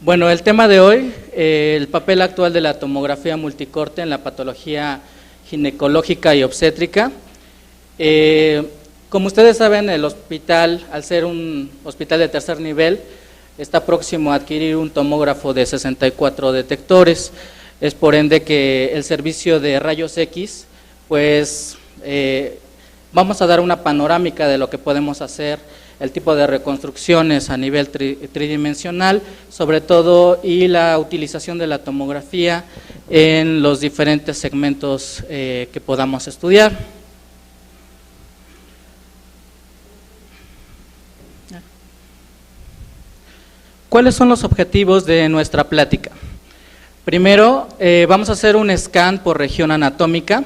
Bueno, el tema de hoy, el papel actual de la tomografía multicorte en la patología ginecológica y obstétrica. Como ustedes saben, el hospital, al ser un hospital de tercer nivel, está próximo a adquirir un tomógrafo de 64 detectores. Es por ende que el servicio de rayos X, pues vamos a dar una panorámica de lo que podemos hacer, el tipo de reconstrucciones a nivel tridimensional, sobre todo, y la utilización de la tomografía en los diferentes segmentos que podamos estudiar. ¿Cuáles son los objetivos de nuestra plática? Primero, vamos a hacer un scan por región anatómica.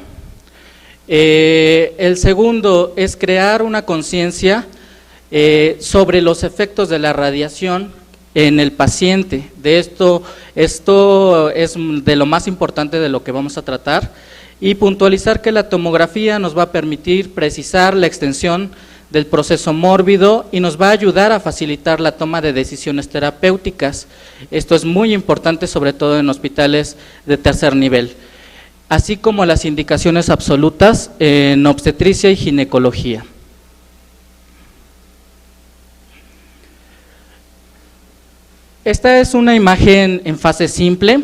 El segundo es crear una conciencia sobre los efectos de la radiación en el paciente. Esto es de lo más importante de lo que vamos a tratar, y puntualizar que la tomografía nos va a permitir precisar la extensión del proceso mórbido y nos va a ayudar a facilitar la toma de decisiones terapéuticas. Esto es muy importante, sobre todo en hospitales de tercer nivel, así como las indicaciones absolutas en obstetricia y ginecología. Esta es una imagen en fase simple,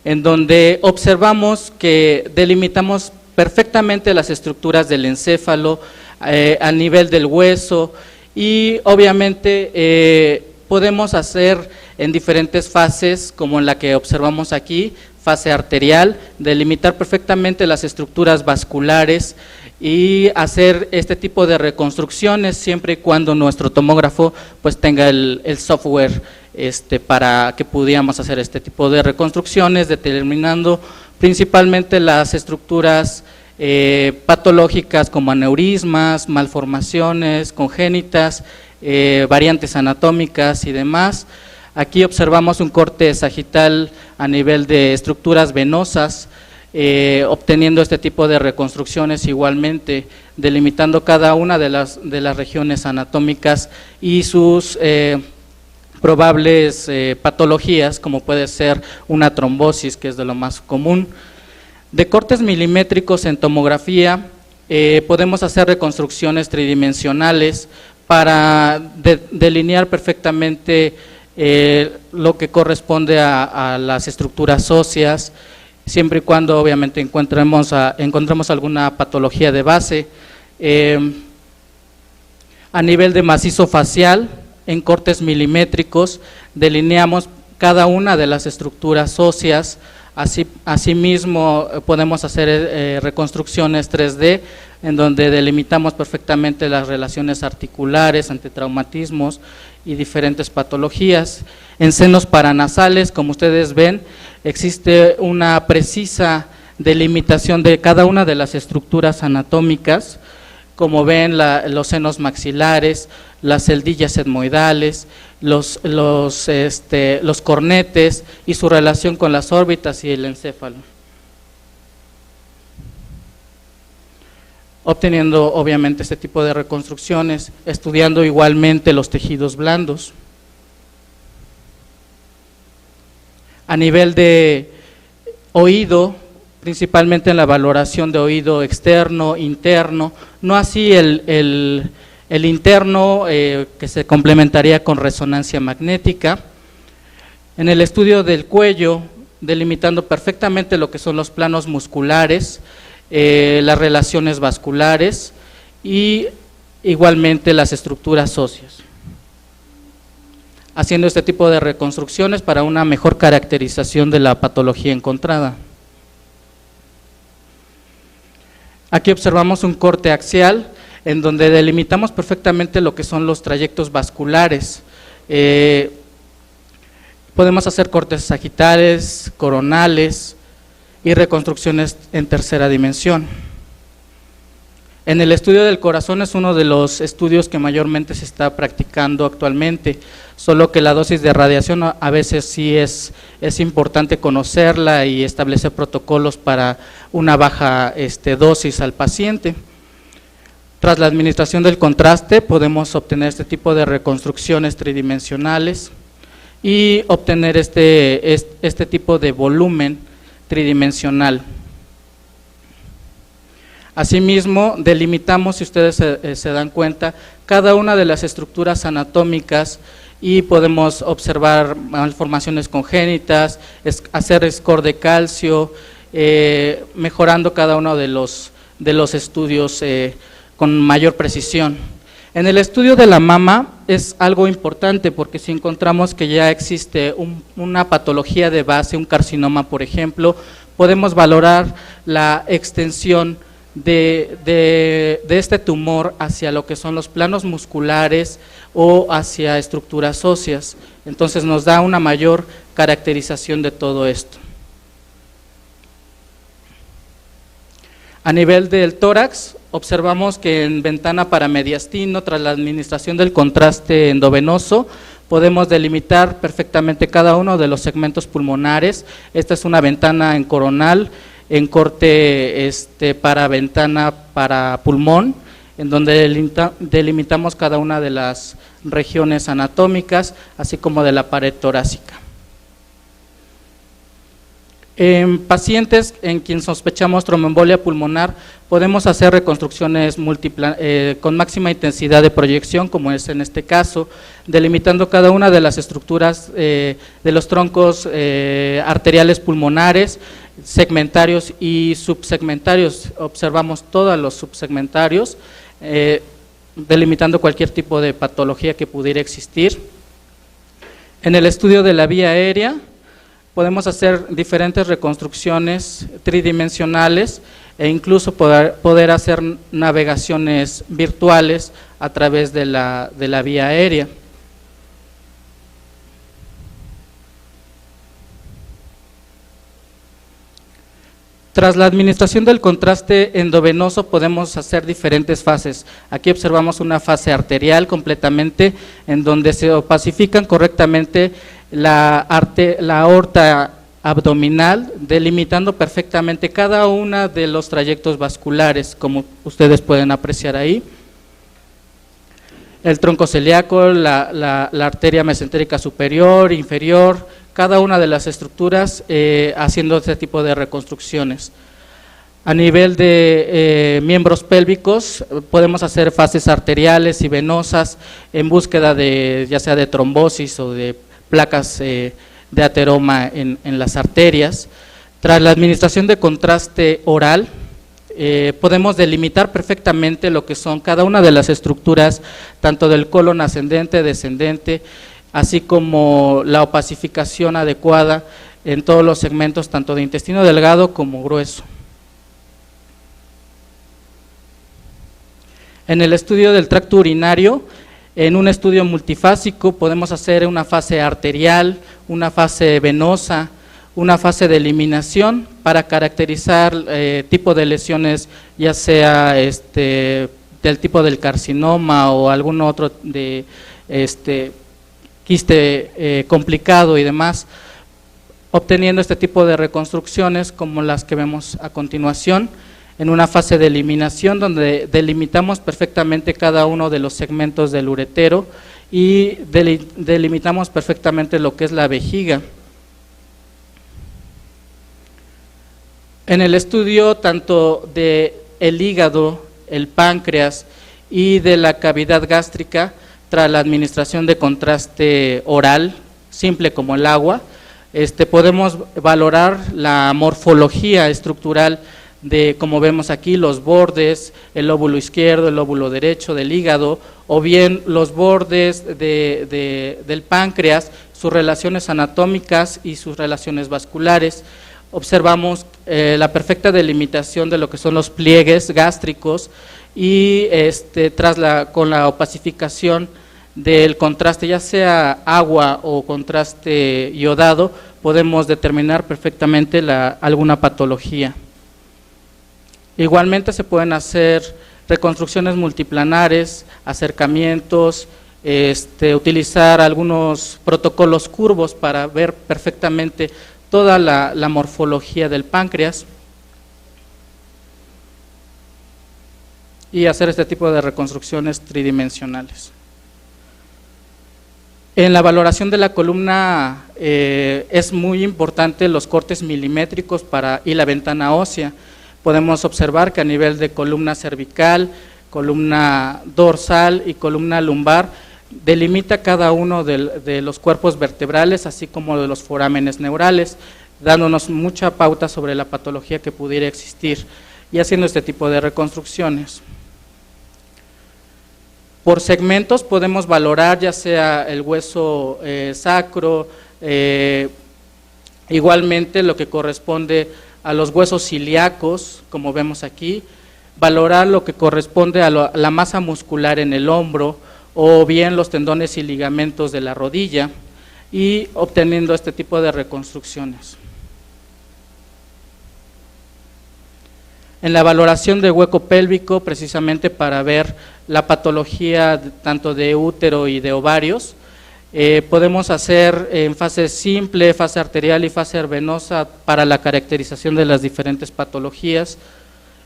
en donde observamos que delimitamos perfectamente las estructuras del encéfalo a nivel del hueso, y obviamente podemos hacer en diferentes fases, como en la que observamos aquí, fase arterial, delimitar perfectamente las estructuras vasculares y hacer este tipo de reconstrucciones siempre y cuando nuestro tomógrafo pues tenga el software para que pudiéramos hacer este tipo de reconstrucciones, determinando principalmente las estructuras patológicas como aneurismas, malformaciones congénitas, variantes anatómicas y demás. Aquí observamos un corte sagital a nivel de estructuras venosas, obteniendo este tipo de reconstrucciones igualmente, delimitando cada una de las regiones anatómicas y sus probables patologías, como puede ser una trombosis, que es de lo más común. De cortes milimétricos en tomografía, podemos hacer reconstrucciones tridimensionales para delinear perfectamente lo que corresponde a las estructuras óseas, siempre y cuando obviamente encontremos alguna patología de base. A nivel de macizo facial, en cortes milimétricos, delineamos cada una de las estructuras óseas. Asimismo, podemos hacer reconstrucciones 3D, en donde delimitamos perfectamente las relaciones articulares ante traumatismos y diferentes patologías. En senos paranasales, como ustedes ven, existe una precisa delimitación de cada una de las estructuras anatómicas, como ven los senos maxilares, las celdillas etmoidales, los cornetes y su relación con las órbitas y el encéfalo, obteniendo obviamente este tipo de reconstrucciones, estudiando igualmente los tejidos blandos. A nivel de oído, principalmente en la valoración de oído externo, interno, no así el interno, que se complementaría con resonancia magnética. En el estudio del cuello, delimitando perfectamente lo que son los planos musculares, las relaciones vasculares y igualmente las estructuras óseas, haciendo este tipo de reconstrucciones para una mejor caracterización de la patología encontrada. Aquí observamos un corte axial, en donde delimitamos perfectamente lo que son los trayectos vasculares. Podemos hacer cortes sagitales, coronales y reconstrucciones en tercera dimensión. En el estudio del corazón es uno de los estudios que mayormente se está practicando actualmente, solo que la dosis de radiación a veces sí es importante conocerla y establecer protocolos para una baja dosis al paciente. Tras la administración del contraste podemos obtener este tipo de reconstrucciones tridimensionales y obtener este tipo de volumen tridimensional. Asimismo, delimitamos, si ustedes se dan cuenta, cada una de las estructuras anatómicas y podemos observar malformaciones congénitas, hacer score de calcio, mejorando cada uno de los estudios con mayor precisión. En el estudio de la mama es algo importante porque si encontramos que ya existe una patología de base, un carcinoma por ejemplo, podemos valorar la extensión de este tumor hacia lo que son los planos musculares o hacia estructuras óseas. Entonces nos da una mayor caracterización de todo esto. A nivel del tórax, observamos que en ventana paramediastino, tras la administración del contraste endovenoso, podemos delimitar perfectamente cada uno de los segmentos pulmonares. Esta es una ventana en coronal, en corte para ventana para pulmón, en donde delimitamos cada una de las regiones anatómicas, así como de la pared torácica. En pacientes en quien sospechamos tromboembolia pulmonar, podemos hacer reconstrucciones con máxima intensidad de proyección, como es en este caso, delimitando cada una de las estructuras de los troncos arteriales pulmonares, segmentarios y subsegmentarios. Observamos todos los subsegmentarios, delimitando cualquier tipo de patología que pudiera existir. En el estudio de la vía aérea, podemos hacer diferentes reconstrucciones tridimensionales e incluso poder hacer navegaciones virtuales a través de la vía aérea. Tras la administración del contraste endovenoso podemos hacer diferentes fases. Aquí observamos una fase arterial completamente en donde se opacifican correctamente la aorta abdominal, delimitando perfectamente cada una de los trayectos vasculares, como ustedes pueden apreciar ahí. El tronco celíaco, la arteria mesentérica superior, inferior, cada una de las estructuras haciendo este tipo de reconstrucciones. A nivel de miembros pélvicos, podemos hacer fases arteriales y venosas en búsqueda de ya sea de trombosis o de placas de ateroma en las arterias. Tras la administración de contraste oral, podemos delimitar perfectamente lo que son cada una de las estructuras, tanto del colon ascendente, descendente, así como la opacificación adecuada en todos los segmentos, tanto de intestino delgado como grueso. En el estudio del tracto urinario, en un estudio multifásico podemos hacer una fase arterial, una fase venosa, una fase de eliminación para caracterizar tipo de lesiones, ya sea del tipo del carcinoma o algún otro de quiste complicado y demás, obteniendo este tipo de reconstrucciones como las que vemos a continuación, en una fase de eliminación donde delimitamos perfectamente cada uno de los segmentos del uretero y delimitamos perfectamente lo que es la vejiga. En el estudio tanto del hígado, el páncreas y de la cavidad gástrica, tras la administración de contraste oral, simple como el agua, podemos valorar la morfología estructural de, como vemos aquí, los bordes, el lóbulo izquierdo, el lóbulo derecho del hígado, o bien los bordes del páncreas, sus relaciones anatómicas y sus relaciones vasculares. Observamos la perfecta delimitación de lo que son los pliegues gástricos y con la opacificación del contraste, ya sea agua o contraste iodado, podemos determinar perfectamente alguna patología. Igualmente se pueden hacer reconstrucciones multiplanares, acercamientos, utilizar algunos protocolos curvos para ver perfectamente toda la morfología del páncreas y hacer este tipo de reconstrucciones tridimensionales. En la valoración de la columna es muy importante los cortes milimétricos y la ventana ósea. Podemos observar que a nivel de columna cervical, columna dorsal y columna lumbar, delimita cada uno de los cuerpos vertebrales, así como de los forámenes neurales, dándonos mucha pauta sobre la patología que pudiera existir y haciendo este tipo de reconstrucciones. Por segmentos podemos valorar ya sea el hueso sacro, igualmente lo que corresponde a los huesos ilíacos, como vemos aquí, valorar lo que corresponde a la masa muscular en el hombro o bien los tendones y ligamentos de la rodilla y obteniendo este tipo de reconstrucciones. En la valoración del hueco pélvico, precisamente para ver la patología tanto de útero y de ovarios, podemos hacer en fase simple, fase arterial y fase venosa para la caracterización de las diferentes patologías,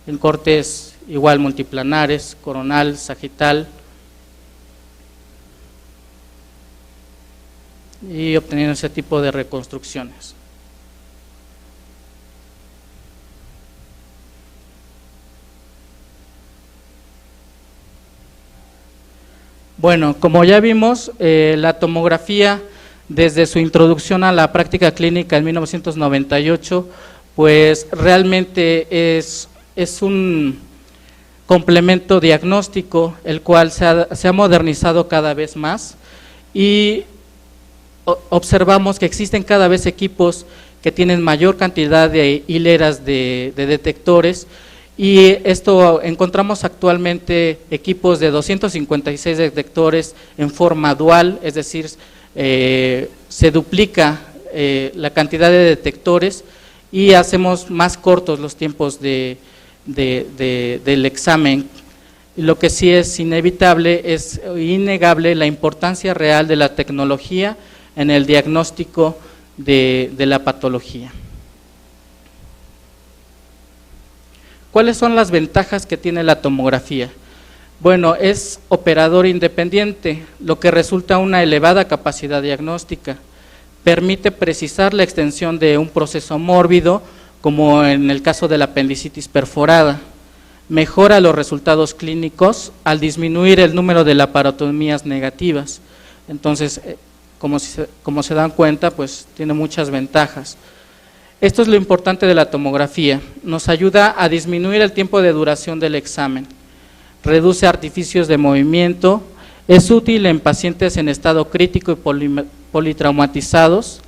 en cortes igual multiplanares, coronal, sagital, y obteniendo ese tipo de reconstrucciones. Bueno, como ya vimos, la tomografía desde su introducción a la práctica clínica en 1998, pues realmente es un complemento diagnóstico, el cual se ha modernizado cada vez más y observamos que existen cada vez equipos que tienen mayor cantidad de hileras de detectores. Y esto encontramos actualmente equipos de 256 detectores en forma dual, es decir, se duplica la cantidad de detectores y hacemos más cortos los tiempos del examen. Lo que sí es inevitable, es innegable la importancia real de la tecnología en el diagnóstico de la patología. ¿Cuáles son las ventajas que tiene la tomografía? Bueno, es operador independiente, lo que resulta una elevada capacidad diagnóstica. Permite precisar la extensión de un proceso mórbido, como en el caso de la apendicitis perforada. Mejora los resultados clínicos al disminuir el número de laparotomías negativas. Entonces, como se dan cuenta, pues tiene muchas ventajas. Esto es lo importante de la tomografía, nos ayuda a disminuir el tiempo de duración del examen, reduce artificios de movimiento, es útil en pacientes en estado crítico y politraumatizados,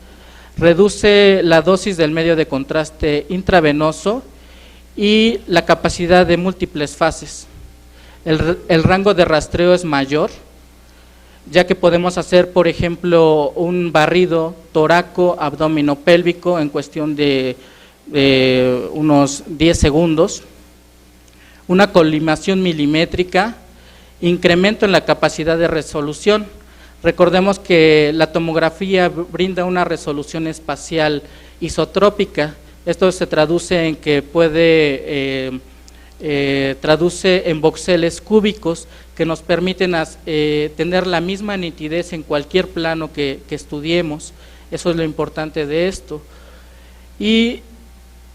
reduce la dosis del medio de contraste intravenoso y la capacidad de múltiples fases. El rango de rastreo es mayor, ya que podemos hacer, por ejemplo, un barrido toraco, abdomino pélvico en cuestión de unos 10 segundos, una colimación milimétrica, incremento en la capacidad de resolución. Recordemos que la tomografía brinda una resolución espacial isotrópica, esto se traduce en que traduce en voxeles cúbicos que nos permiten tener la misma nitidez en cualquier plano que estudiemos. Eso es lo importante de esto. Y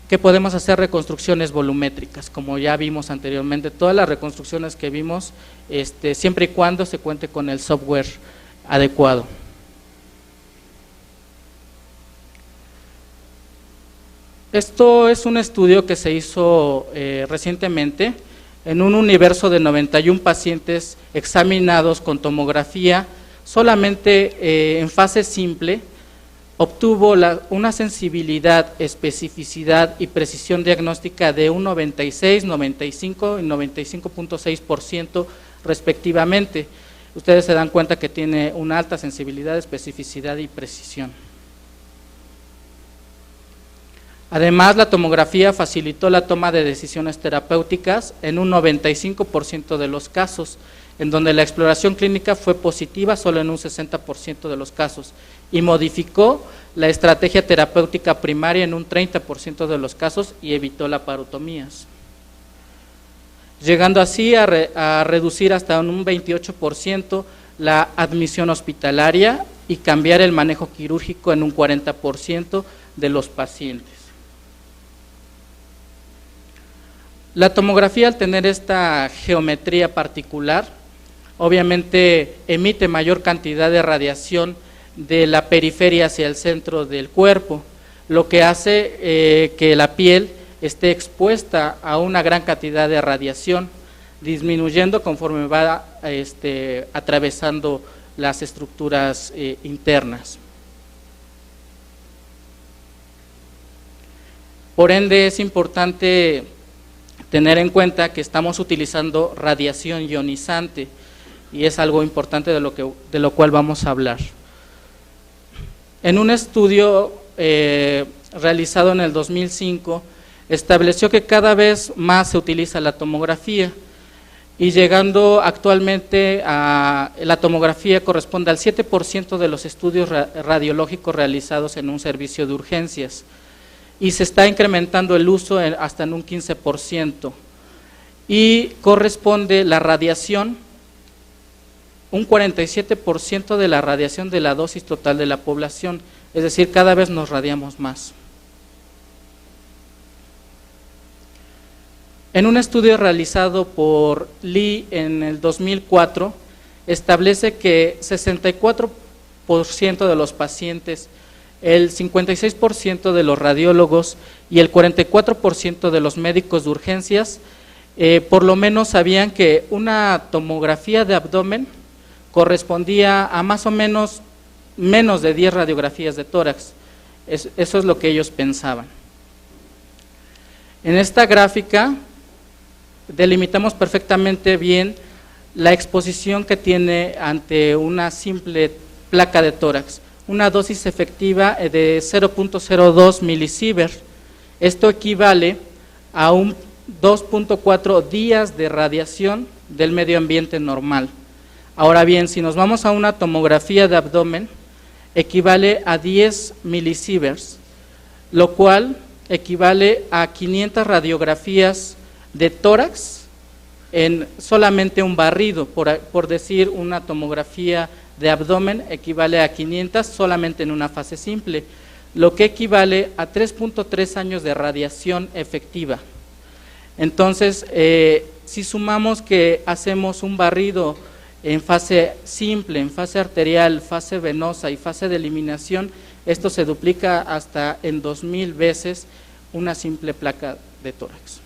que podemos hacer reconstrucciones volumétricas, como ya vimos anteriormente, todas las reconstrucciones que vimos, siempre y cuando se cuente con el software adecuado. Esto es un estudio que se hizo recientemente en un universo de 91 pacientes examinados con tomografía, solamente en fase simple, obtuvo una sensibilidad, especificidad y precisión diagnóstica de un 96, 95 y 95.6% respectivamente. Ustedes se dan cuenta que tiene una alta sensibilidad, especificidad y precisión. Además, la tomografía facilitó la toma de decisiones terapéuticas en un 95% de los casos, en donde la exploración clínica fue positiva solo en un 60% de los casos, y modificó la estrategia terapéutica primaria en un 30% de los casos y evitó laparotomías, llegando así a reducir hasta un 28% la admisión hospitalaria y cambiar el manejo quirúrgico en un 40% de los pacientes. La tomografía, al tener esta geometría particular, obviamente emite mayor cantidad de radiación de la periferia hacia el centro del cuerpo, lo que hace que la piel esté expuesta a una gran cantidad de radiación, disminuyendo conforme va atravesando las estructuras internas. Por ende, es importante tener en cuenta que estamos utilizando radiación ionizante, y es algo importante de lo cual vamos a hablar. En un estudio realizado en el 2005, estableció que cada vez más se utiliza la tomografía, y llegando actualmente a la tomografía corresponde al 7% de los estudios radiológicos realizados en un servicio de urgencias, y se está incrementando el uso hasta en un 15%, y corresponde la radiación, un 47% de la radiación de la dosis total de la población, es decir, cada vez nos radiamos más. En un estudio realizado por Lee en el 2004, establece que 64% de los pacientes, el 56% de los radiólogos y el 44% de los médicos de urgencias, por lo menos sabían que una tomografía de abdomen correspondía a más o menos de 10 radiografías de tórax. Eso es lo que ellos pensaban. En esta gráfica delimitamos perfectamente bien la exposición que tiene ante una simple placa de tórax, una dosis efectiva de 0.02 milisievert. Esto equivale a un 2.4 días de radiación del medio ambiente normal. Ahora bien, si nos vamos a una tomografía de abdomen, equivale a 10 milisieverts, lo cual equivale a 500 radiografías de tórax en solamente un barrido. Por decir, una tomografía de abdomen equivale a 500 solamente en una fase simple, lo que equivale a 3.3 años de radiación efectiva. Entonces, si sumamos que hacemos un barrido en fase simple, en fase arterial, fase venosa y fase de eliminación, esto se duplica hasta en 2000 veces una simple placa de tórax.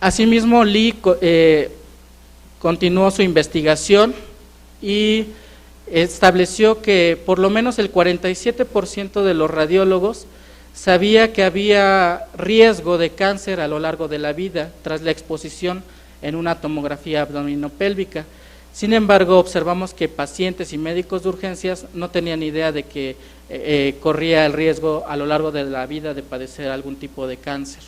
Asimismo, Lee continuó su investigación y estableció que por lo menos el 47% de los radiólogos sabía que había riesgo de cáncer a lo largo de la vida tras la exposición en una tomografía abdominopélvica. Sin embargo, observamos que pacientes y médicos de urgencias no tenían idea de que corría el riesgo a lo largo de la vida de padecer algún tipo de cáncer.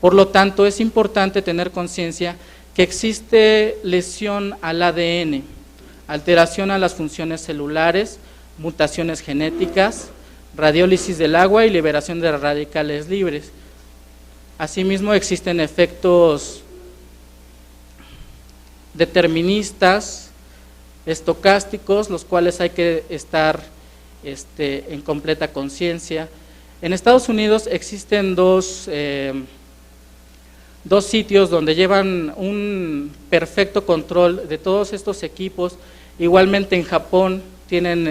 Por lo tanto, es importante tener conciencia que existe lesión al ADN, alteración a las funciones celulares, mutaciones genéticas, radiólisis del agua y liberación de radicales libres. Asimismo, existen efectos deterministas, estocásticos, los cuales hay que estar en completa conciencia. En Estados Unidos existen dos sitios donde llevan un perfecto control de todos estos equipos. Igualmente en Japón tienen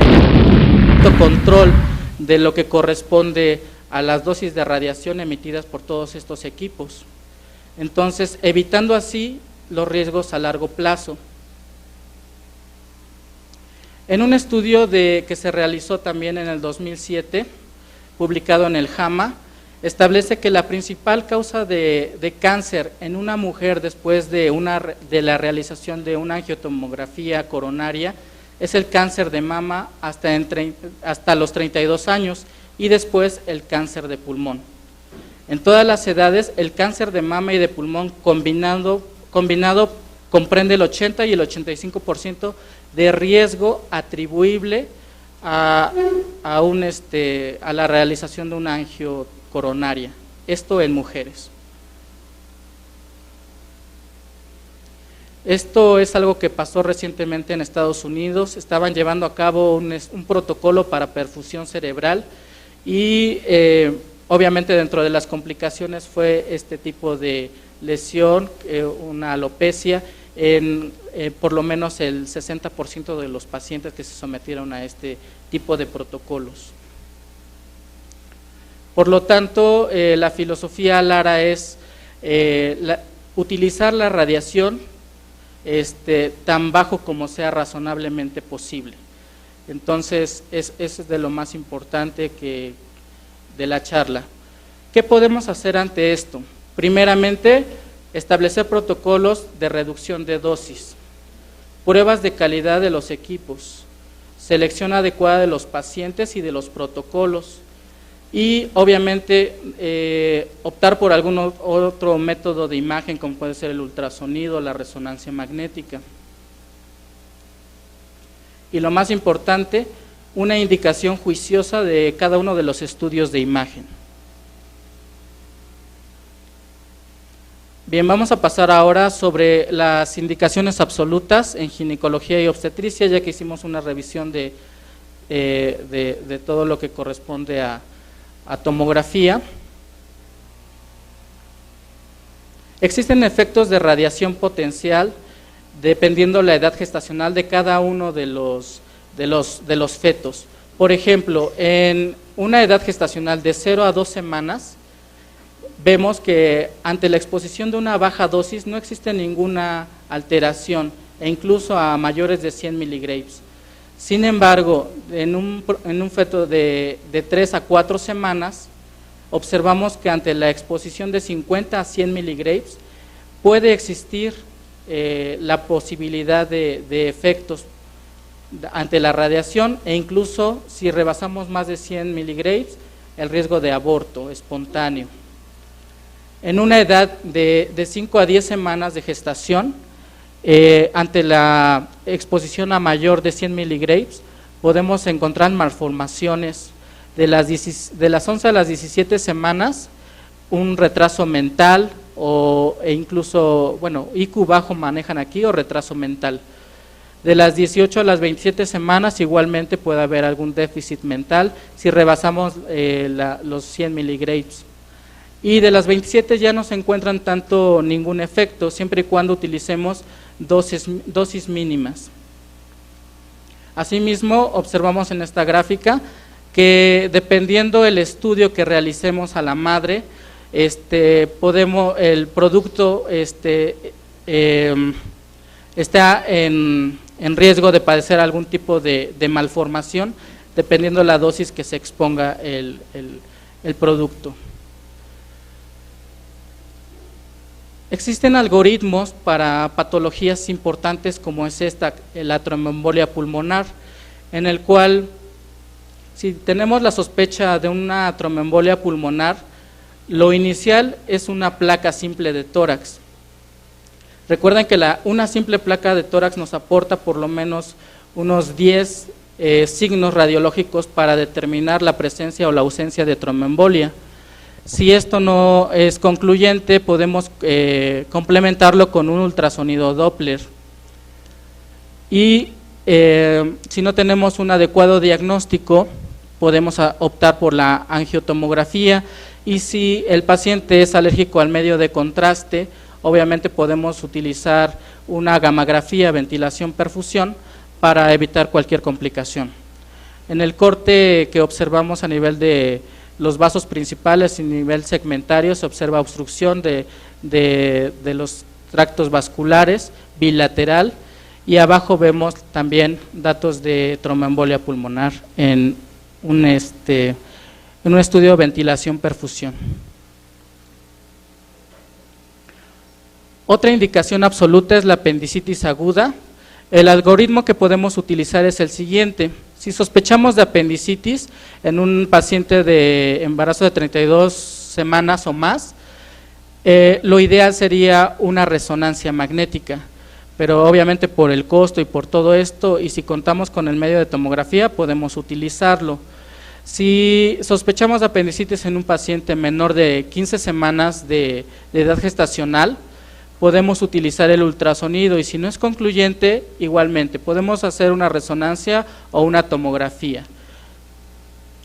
control de lo que corresponde a las dosis de radiación emitidas por todos estos equipos. Entonces, evitando así los riesgos a largo plazo. En un estudio que se realizó también en el 2007, publicado en el JAMA, establece que la principal causa de cáncer en una mujer después de la realización de una angiotomografía coronaria es el cáncer de mama hasta los 32 años y después el cáncer de pulmón. En todas las edades, el cáncer de mama y de pulmón combinado comprende el 80 y el 85% de riesgo atribuible a la realización de una angio coronaria, esto en mujeres. Esto es algo que pasó recientemente en Estados Unidos. Estaban llevando a cabo un protocolo para perfusión cerebral y obviamente dentro de las complicaciones fue este tipo de lesión, una alopecia, en por lo menos el 60% de los pacientes que se sometieron a este tipo de protocolos. Por lo tanto, la filosofía Lara es utilizar la radiación tan bajo como sea razonablemente posible. Entonces, eso es de lo más importante de la charla. ¿Qué podemos hacer ante esto? Primeramente, establecer protocolos de reducción de dosis, pruebas de calidad de los equipos, selección adecuada de los pacientes y de los protocolos, y obviamente optar por algún otro método de imagen como puede ser el ultrasonido, la resonancia magnética. Y lo más importante, una indicación juiciosa de cada uno de los estudios de imagen. Bien, vamos a pasar ahora sobre las indicaciones absolutas en ginecología y obstetricia, ya que hicimos una revisión de todo lo que corresponde a tomografía. Existen efectos de radiación potencial dependiendo la edad gestacional de cada uno de los fetos. Por ejemplo, en una edad gestacional de 0 a 2 semanas, vemos que ante la exposición de una baja dosis no existe ninguna alteración, e incluso a mayores de 100 miligramos. Sin embargo, en un feto de 3 a 4 semanas, observamos que ante la exposición de 50 a 100 miligramos puede existir la posibilidad de efectos ante la radiación, e incluso si rebasamos más de 100 miligramos, el riesgo de aborto espontáneo. En una edad de 5 a 10 semanas de gestación, ante la exposición a mayor de 100 miligramos, podemos encontrar malformaciones de las 11 a las 17 semanas, un retraso mental e incluso, bueno, IQ bajo manejan aquí, o retraso mental. De las 18 a las 27 semanas igualmente puede haber algún déficit mental si rebasamos los 100 miligramos. Y de las 27 ya no se encuentran tanto ningún efecto, siempre y cuando utilicemos dosis mínimas. Asimismo, observamos en esta gráfica que dependiendo el estudio que realicemos a la madre, el producto está en riesgo de padecer algún tipo de malformación, dependiendo la dosis que se exponga el producto. Existen algoritmos para patologías importantes como es la tromboembolia pulmonar, en el cual si tenemos la sospecha de una tromboembolia pulmonar, lo inicial es una placa simple de tórax. Recuerden que una simple placa de tórax nos aporta por lo menos unos 10 signos radiológicos para determinar la presencia o la ausencia de tromboembolia. Si esto no es concluyente, podemos complementarlo con un ultrasonido Doppler. Y si no tenemos un adecuado diagnóstico, podemos optar por la angiotomografía, y si el paciente es alérgico al medio de contraste, obviamente podemos utilizar una gammagrafía, ventilación, perfusión para evitar cualquier complicación. En el corte que observamos a nivel de los vasos principales y nivel segmentario se observa obstrucción de los tractos vasculares bilateral, y abajo vemos también datos de tromboembolia pulmonar en un estudio de ventilación-perfusión. Otra indicación absoluta es la apendicitis aguda. El algoritmo que podemos utilizar es el siguiente. Si sospechamos de apendicitis en un paciente de embarazo de 32 semanas o más, lo ideal sería una resonancia magnética, pero obviamente por el costo y por todo esto, y si contamos con el medio de tomografía, podemos utilizarlo. Si sospechamos de apendicitis en un paciente menor de 15 semanas de edad gestacional, podemos utilizar el ultrasonido, y si no es concluyente, igualmente, podemos hacer una resonancia o una tomografía.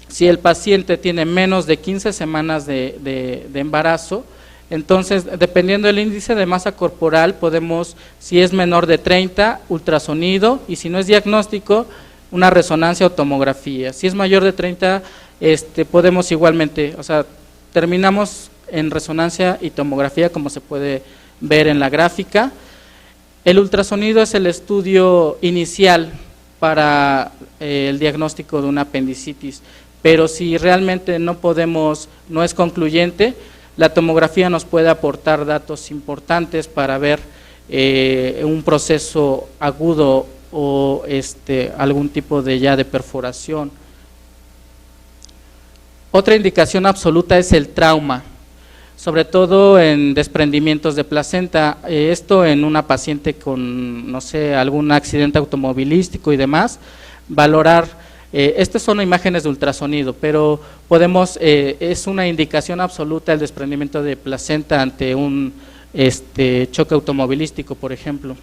Si el paciente tiene menos de 15 semanas de embarazo, entonces, dependiendo del índice de masa corporal, podemos, si es menor de 30, ultrasonido, y si no es diagnóstico, una resonancia o tomografía. Si es mayor de 30, podemos igualmente, o sea, terminamos en resonancia y tomografía, como se puede ver en la gráfica. El ultrasonido es el estudio inicial para el diagnóstico de una apendicitis, pero si realmente no es concluyente, la tomografía nos puede aportar datos importantes para ver un proceso agudo o algún tipo de perforación. Otra indicación absoluta es el trauma, sobre todo en desprendimientos de placenta, esto en una paciente con, no sé, algún accidente automovilístico y demás, valorar, estas son imágenes de ultrasonido, pero podemos, es una indicación absoluta el desprendimiento de placenta ante un choque automovilístico, por ejemplo.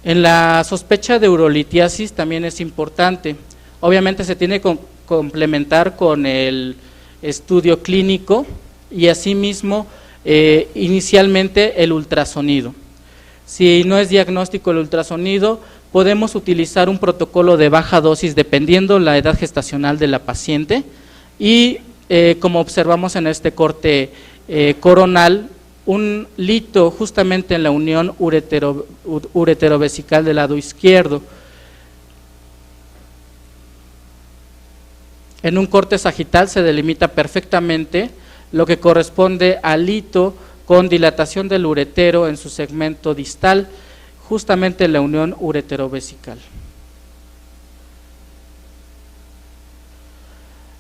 En la sospecha de urolitiasis también es importante, obviamente se tiene que complementar con el estudio clínico y asimismo inicialmente el ultrasonido. Si no es diagnóstico el ultrasonido, podemos utilizar un protocolo de baja dosis dependiendo la edad gestacional de la paciente y como observamos en este corte coronal, un lito justamente en la unión ureterovesical del lado izquierdo. En un corte sagital se delimita perfectamente lo que corresponde al lito con dilatación del uretero en su segmento distal, justamente en la unión ureterovesical.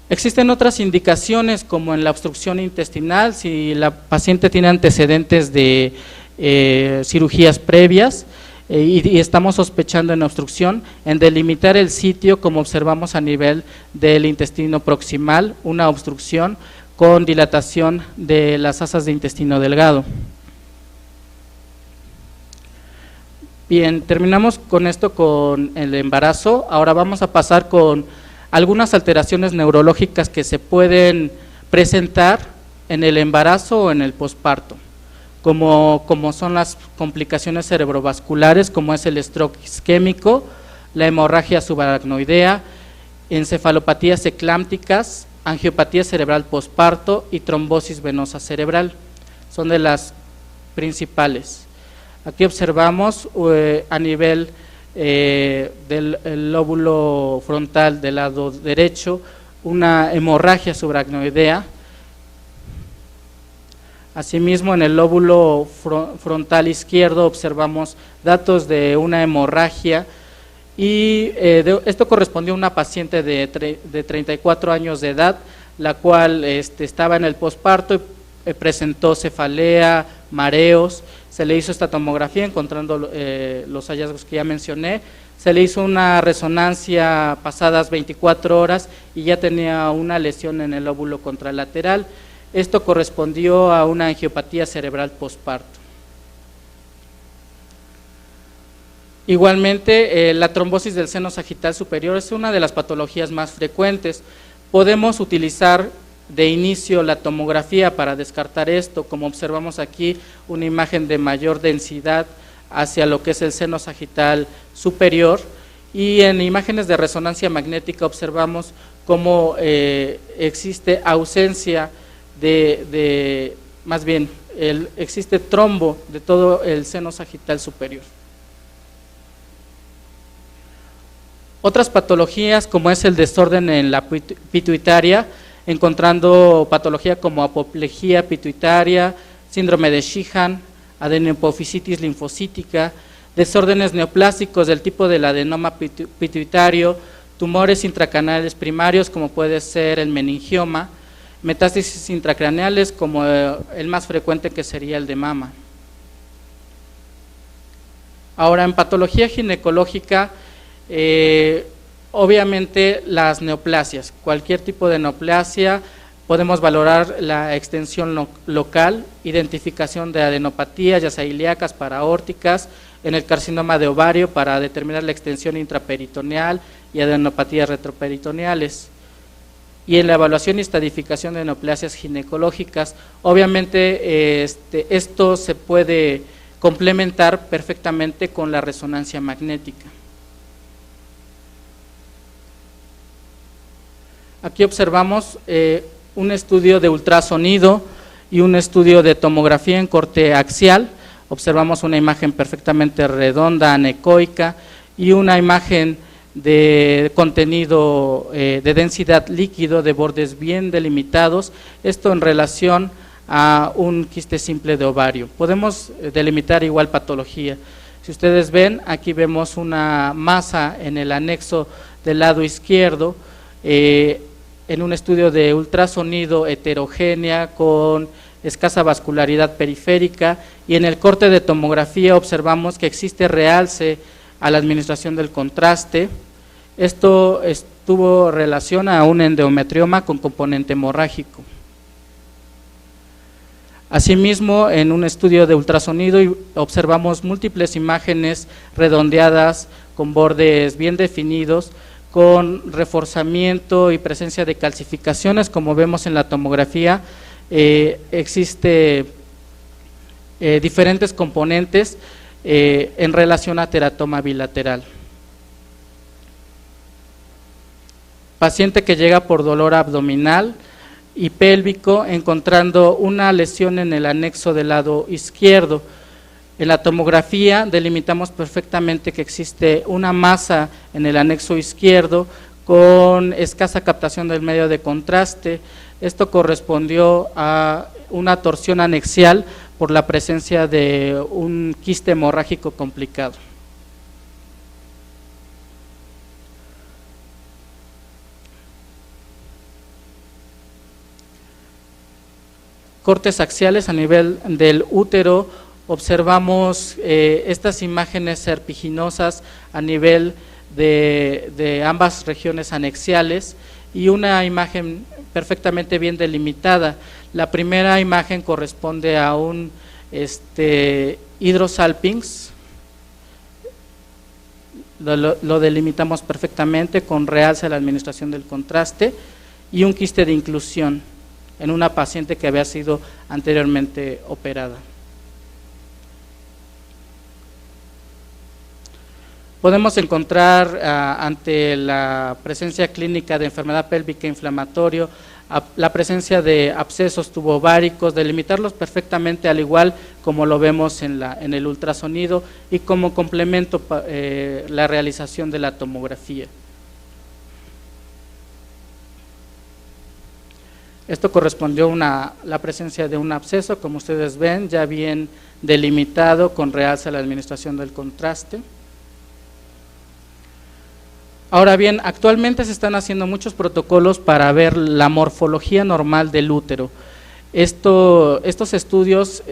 Existen otras indicaciones como en la obstrucción intestinal, si la paciente tiene antecedentes de cirugías previas y estamos sospechando en obstrucción, en delimitar el sitio como observamos a nivel del intestino proximal, una obstrucción con dilatación de las asas de intestino delgado. Bien, terminamos con esto con el embarazo, ahora vamos a pasar con algunas alteraciones neurológicas que se pueden presentar en el embarazo o en el posparto, como son las complicaciones cerebrovasculares, como es el stroke isquémico, la hemorragia subaracnoidea, encefalopatías eclámpticas, angiopatía cerebral posparto y trombosis venosa cerebral, son de las principales. Aquí observamos a nivel del lóbulo frontal del lado derecho una hemorragia subaracnoidea. Asimismo, en el lóbulo frontal izquierdo observamos datos de una hemorragia y esto correspondió a una paciente de 34 años de edad, la cual estaba en el posparto y presentó cefalea, mareos. Se le hizo esta tomografía encontrando los hallazgos que ya mencioné, se le hizo una resonancia pasadas 24 horas y ya tenía una lesión en el lóbulo contralateral. Esto correspondió a una angiopatía cerebral posparto. Igualmente, la trombosis del seno sagital superior es una de las patologías más frecuentes. Podemos utilizar de inicio la tomografía para descartar esto, como observamos aquí, una imagen de mayor densidad hacia lo que es el seno sagital superior, y en imágenes de resonancia magnética observamos cómo existe ausencia existe trombo de todo el seno sagital superior. Otras patologías como es el desorden en la pituitaria, encontrando patología como apoplejía pituitaria, síndrome de Sheehan, adenopofisitis linfocítica, desórdenes neoplásicos del tipo del adenoma pituitario, tumores intracanales primarios como puede ser el meningioma, metástasis intracraneales como el más frecuente que sería el de mama. Ahora, en patología ginecológica, obviamente las neoplasias, cualquier tipo de neoplasia, Podemos valorar la extensión local, identificación de adenopatías, ya sea ilíacas, paraórticas, en el carcinoma de ovario para determinar la extensión intraperitoneal y adenopatías retroperitoneales. Y en la evaluación y estadificación de neoplasias ginecológicas, obviamente esto se puede complementar perfectamente con la resonancia magnética. Aquí observamos un estudio de ultrasonido y un estudio de tomografía en corte axial. Observamos una imagen perfectamente redonda, anecoica, y una imagen de contenido de densidad líquido de bordes bien delimitados, esto en relación a un quiste simple de ovario. Podemos delimitar igual patología. Si ustedes ven, aquí vemos una masa en el anexo del lado izquierdo, en un estudio de ultrasonido heterogénea con escasa vascularidad periférica, y en el corte de tomografía observamos que existe realce a la administración del contraste. Esto tuvo relación a un endometrioma con componente hemorrágico. Asimismo, en un estudio de ultrasonido observamos múltiples imágenes redondeadas con bordes bien definidos, con reforzamiento y presencia de calcificaciones, como vemos en la tomografía. Existe diferentes componentes en relación a teratoma bilateral. Paciente que llega por dolor abdominal y pélvico, encontrando una lesión en el anexo del lado izquierdo. En la tomografía delimitamos perfectamente que existe una masa en el anexo izquierdo con escasa captación del medio de contraste. Esto correspondió a una torsión anexial por la presencia de un quiste hemorrágico complicado. Cortes axiales a nivel del útero, observamos estas imágenes serpiginosas a nivel de ambas regiones anexiales y una imagen perfectamente bien delimitada. La primera imagen corresponde a un hidrosalpinx, lo delimitamos perfectamente con realce a la administración del contraste, y un quiste de inclusión en una paciente que había sido anteriormente operada. Podemos encontrar ante la presencia clínica de enfermedad pélvica inflamatoria, la presencia de abscesos tubováricos, delimitarlos perfectamente al igual como lo vemos en el ultrasonido, y como complemento la realización de la tomografía. Esto correspondió a la presencia de un absceso, como ustedes ven, ya bien delimitado con realce a la administración del contraste. Ahora bien, actualmente se están haciendo muchos protocolos para ver la morfología normal del útero. Estos estudios,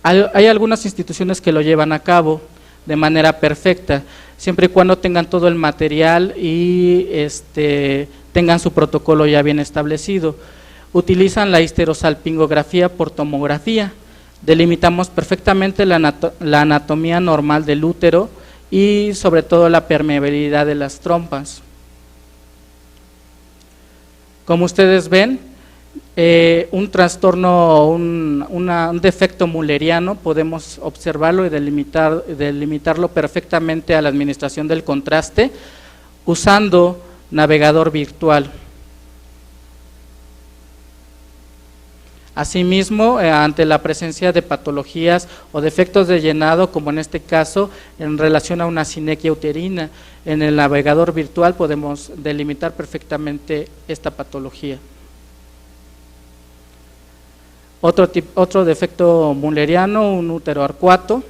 hay algunas instituciones que lo llevan a cabo de manera perfecta, siempre y cuando tengan todo el material y tengan su protocolo ya bien establecido. Utilizan la histerosalpingografía por tomografía, delimitamos perfectamente la anatomía normal del útero y sobre todo la permeabilidad de las trompas. Como ustedes ven, un trastorno, un defecto mulleriano, podemos observarlo y delimitarlo perfectamente a la administración del contraste usando navegador virtual. Asimismo, ante la presencia de patologías o defectos de llenado, como en este caso, en relación a una sinequia uterina, en el navegador virtual podemos delimitar perfectamente esta patología. Otro defecto mulleriano, un útero arcuato.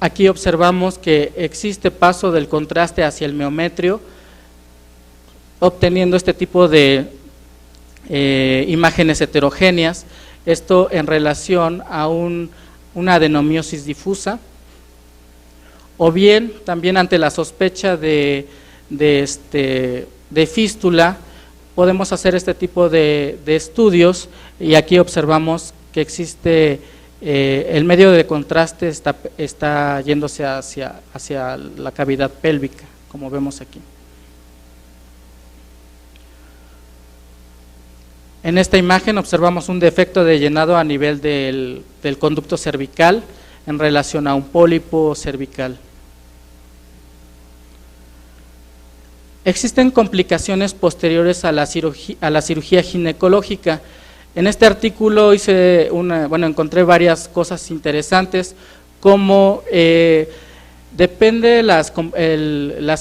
Aquí observamos que existe paso del contraste hacia el miometrio, obteniendo este tipo de imágenes heterogéneas, esto en relación a una adenomiosis difusa, o bien también ante la sospecha de de fístula, podemos hacer este tipo de estudios y aquí observamos que existe el medio de contraste está yéndose hacia la cavidad pélvica, como vemos aquí. En esta imagen observamos un defecto de llenado a nivel del conducto cervical en relación a un pólipo cervical. Existen complicaciones posteriores a la cirugía ginecológica. En este artículo encontré varias cosas interesantes, como depende las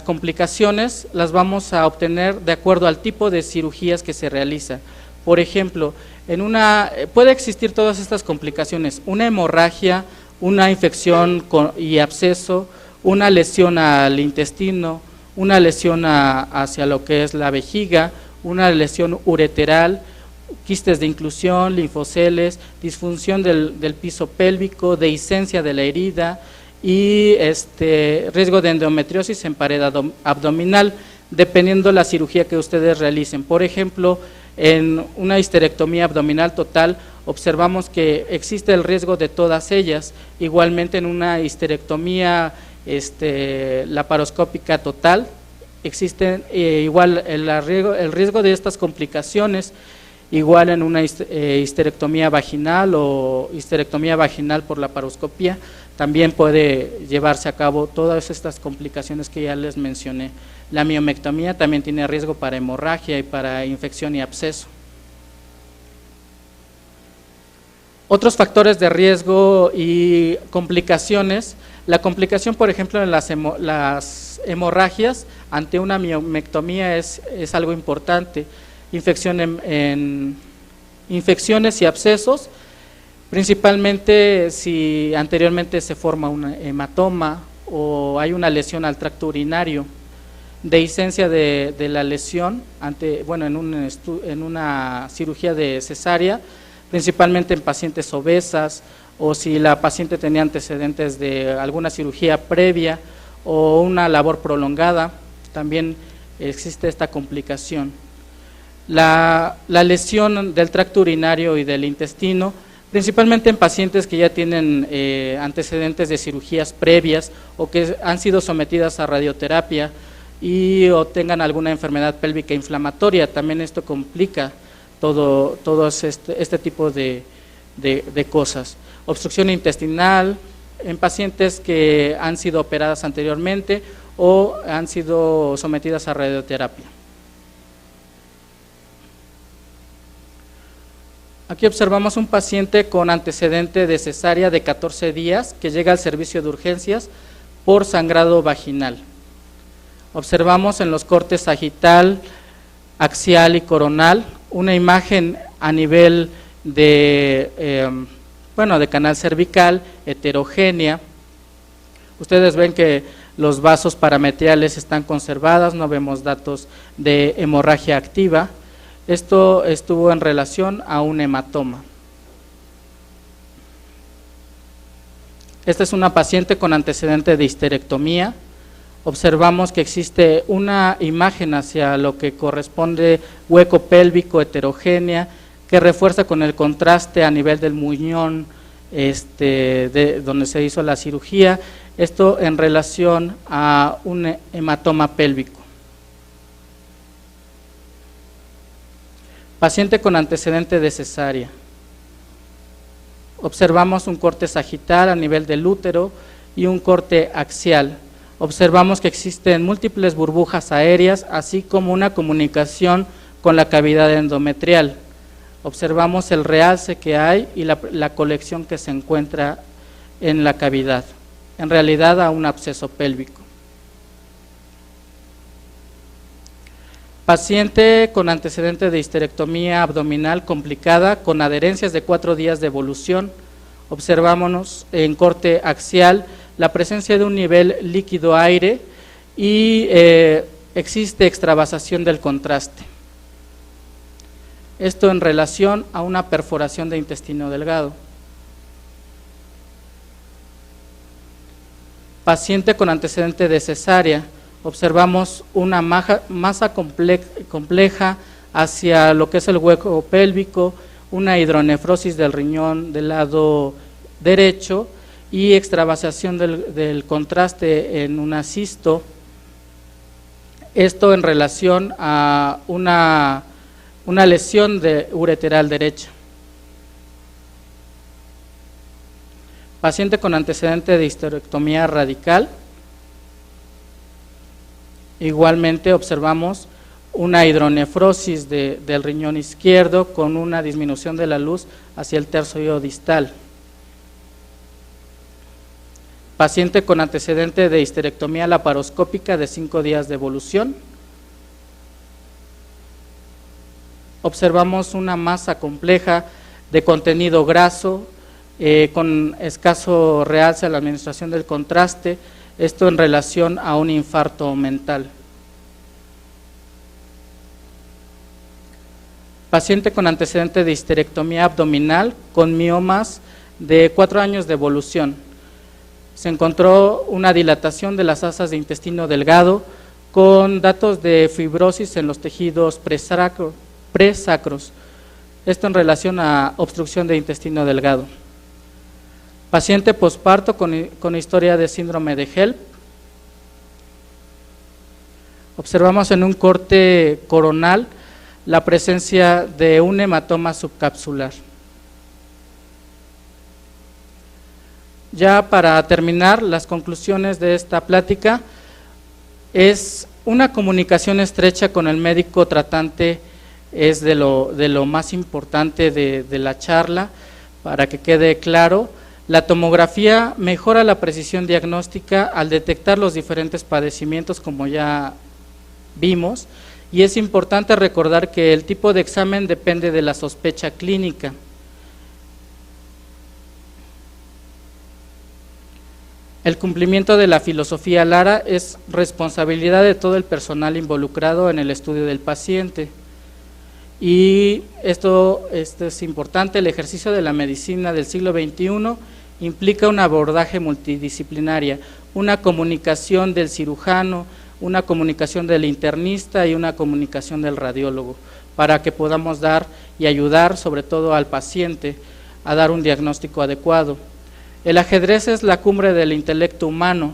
complicaciones, las vamos a obtener de acuerdo al tipo de cirugías que se realiza. Por ejemplo, puede existir todas estas complicaciones: una hemorragia, una infección y absceso, una lesión al intestino, una lesión hacia lo que es la vejiga, una lesión ureteral, quistes de inclusión, linfoceles, disfunción del piso pélvico, dehiscencia de la herida y riesgo de endometriosis en pared abdominal, dependiendo la cirugía que ustedes realicen. Por ejemplo, en una histerectomía abdominal total observamos que existe el riesgo de todas ellas. Igualmente en una histerectomía laparoscópica total existe igual el riesgo de estas complicaciones. Igual en una histerectomía vaginal o histerectomía vaginal por laparoscopía también puede llevarse a cabo todas estas complicaciones que ya les mencioné. La miomectomía también tiene riesgo para hemorragia y para infección y absceso. Otros factores de riesgo y complicaciones: la complicación, por ejemplo, en las hemorragias ante una miomectomía es algo importante. Infecciones y abscesos, principalmente si anteriormente se forma un hematoma o hay una lesión al tracto urinario. Dehiscencia de la lesión en una cirugía de cesárea, principalmente en pacientes obesas, o si la paciente tenía antecedentes de alguna cirugía previa o una labor prolongada, también existe esta complicación. La lesión del tracto urinario y del intestino, principalmente en pacientes que ya tienen antecedentes de cirugías previas o que han sido sometidas a radioterapia o tengan alguna enfermedad pélvica inflamatoria, también esto complica todo este tipo de cosas. Obstrucción intestinal en pacientes que han sido operadas anteriormente o han sido sometidas a radioterapia. Aquí observamos un paciente con antecedente de cesárea de 14 días que llega al servicio de urgencias por sangrado vaginal. Observamos en los cortes sagital, axial y coronal una imagen a nivel de canal cervical heterogénea. Ustedes ven que los vasos parametriales están conservados, no vemos datos de hemorragia activa. Esto estuvo en relación a un hematoma. Esta es una paciente con antecedente de histerectomía. Observamos que existe una imagen hacia lo que corresponde hueco pélvico heterogénea que refuerza con el contraste a nivel del muñón donde se hizo la cirugía, esto en relación a un hematoma pélvico. Paciente con antecedente de cesárea. Observamos un corte sagital a nivel del útero y un corte axial. Observamos que existen múltiples burbujas aéreas, así como una comunicación con la cavidad endometrial. Observamos el realce que hay y la colección que se encuentra en la cavidad, en realidad a un absceso pélvico. Paciente con antecedente de histerectomía abdominal complicada con adherencias de 4 días de evolución. Observamos en corte axial la presencia de un nivel líquido aire y existe extravasación del contraste. Esto en relación a una perforación de intestino delgado. Paciente con antecedente de cesárea. observamos una masa compleja hacia lo que es el hueco pélvico, una hidronefrosis del riñón del lado derecho y extravasación del contraste en una cisto. Esto en relación a una lesión ureteral derecha. Paciente con antecedente de histerectomía radical. Igualmente observamos una hidronefrosis del riñón izquierdo con una disminución de la luz hacia el tercio distal. Paciente con antecedente de histerectomía laparoscópica de 5 días de evolución. Observamos una masa compleja de contenido graso con escaso realce a la administración del contraste, esto en relación a un infarto mental. Paciente con antecedente de histerectomía abdominal con miomas de 4 años de evolución. Se encontró una dilatación de las asas de intestino delgado con datos de fibrosis en los tejidos presacros, esto en relación a obstrucción de intestino delgado. Paciente posparto con historia de síndrome de HELLP. Observamos en un corte coronal la presencia de un hematoma subcapsular. Ya para terminar, las conclusiones de esta plática es una comunicación estrecha con el médico tratante, es de lo más importante de la charla, para que quede claro. La tomografía mejora la precisión diagnóstica al detectar los diferentes padecimientos, como ya vimos, y es importante recordar que el tipo de examen depende de la sospecha clínica. El cumplimiento de la filosofía Lara es responsabilidad de todo el personal involucrado en el estudio del paciente. Y esto es importante, el ejercicio de la medicina del siglo XXI implica un abordaje multidisciplinaria, una comunicación del cirujano, una comunicación del internista y una comunicación del radiólogo, para que podamos dar y ayudar sobre todo al paciente a dar un diagnóstico adecuado. El ajedrez es la cumbre del intelecto humano,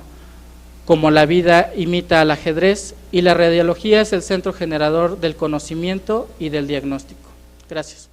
como la vida imita al ajedrez, y la radiología es el centro generador del conocimiento y del diagnóstico. Gracias.